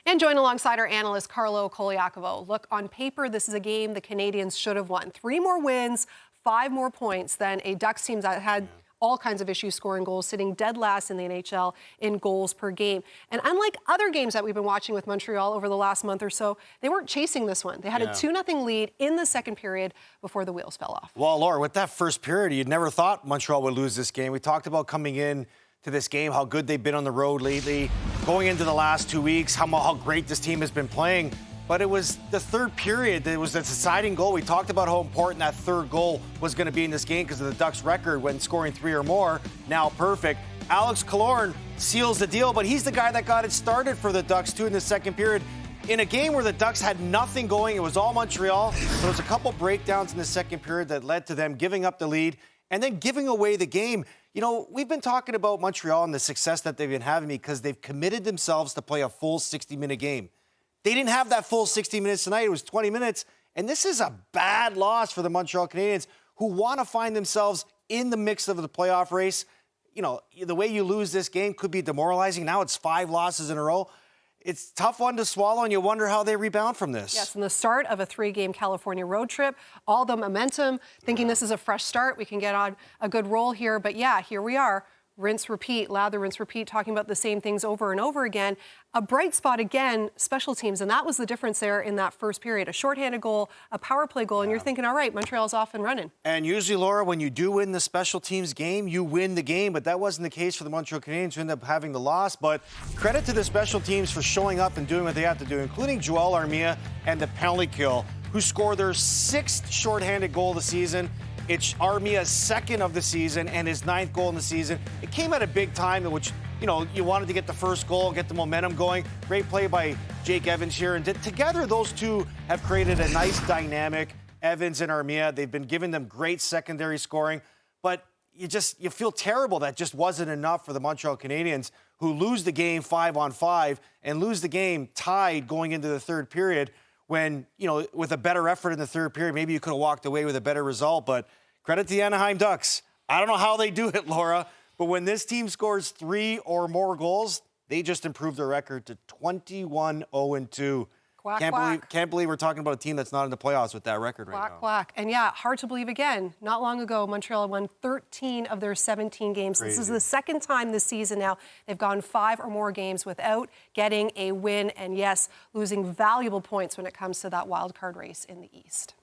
And join alongside our analyst, Carlo Colaiacovo. Look, on paper, this is a game the Canadiens should have won. 3 more wins, 5 more points than a Ducks team that had all kinds of issues scoring goals, sitting dead last in the NHL in goals per game. And unlike other games that we've been watching with Montreal over the last month or so, they weren't chasing this one. They had a 2-0 lead in the second period before the wheels fell off. Well, Laura, with that first period, you'd never thought Montreal would lose this game. We talked about coming in to this game, how good they've been on the road lately, going into the last 2 weeks, how great this team has been playing. But it was the third period that was the deciding goal. We talked about how important that third goal was going to be in this game because of the Ducks' record when scoring 3 or more. Now perfect. Alex Killorn seals the deal, but he's the guy that got it started for the Ducks, too, in the second period. In a game where the Ducks had nothing going, it was all Montreal. There was a couple breakdowns in the second period that led to them giving up the lead and then giving away the game. You know, we've been talking about Montreal and the success that they've been having because they've committed themselves to play a full 60-minute game. They didn't have that full 60 minutes tonight. It was 20 minutes. And this is a bad loss for the Montreal Canadiens, who want to find themselves in the mix of the playoff race. You know, the way you lose this game could be demoralizing. Now it's 5 losses in a row. It's a tough one to swallow, and you wonder how they rebound from this. Yes, and the start of a 3-game California road trip, all the momentum, thinking this is a fresh start. We can get on a good roll here. But, yeah, here we are. Rinse, repeat, lather, rinse, repeat, talking about the same things over and over again. A bright spot, again, special teams, and that was the difference there in that first period. A shorthanded goal, a power play goal, and you're thinking, all right, Montreal's off and running. And usually, Laura, when you do win the special teams game, you win the game, but that wasn't the case for the Montreal Canadiens, who ended up having the loss. But credit to the special teams for showing up and doing what they have to do, including Joel Armia and the penalty kill, who scored their 6th shorthanded goal of the season. It's Armia's 2nd of the season and his 9th goal in the season. It came at a big time in which, you know, you wanted to get the first goal, get the momentum going. Great play by Jake Evans here. And together, those two have created a nice dynamic, Evans and Armia. They've been giving them great secondary scoring. But you feel terrible that just wasn't enough for the Montreal Canadiens, who lose the game 5-on-5 and lose the game tied going into the third period. When, you know, with a better effort in the third period, maybe you could have walked away with a better result. But credit to the Anaheim Ducks. I don't know how they do it, Laura, but when this team scores 3 or more goals, they just improved their record to 21-0-2. Can't believe we're talking about a team that's not in the playoffs with that record right now. Quack. And yeah, hard to believe again. Not long ago, Montreal won 13 of their 17 games. Crazy. This is the second time this season now they've gone 5 or more games without getting a win. And yes, losing valuable points when it comes to that wild card race in the East.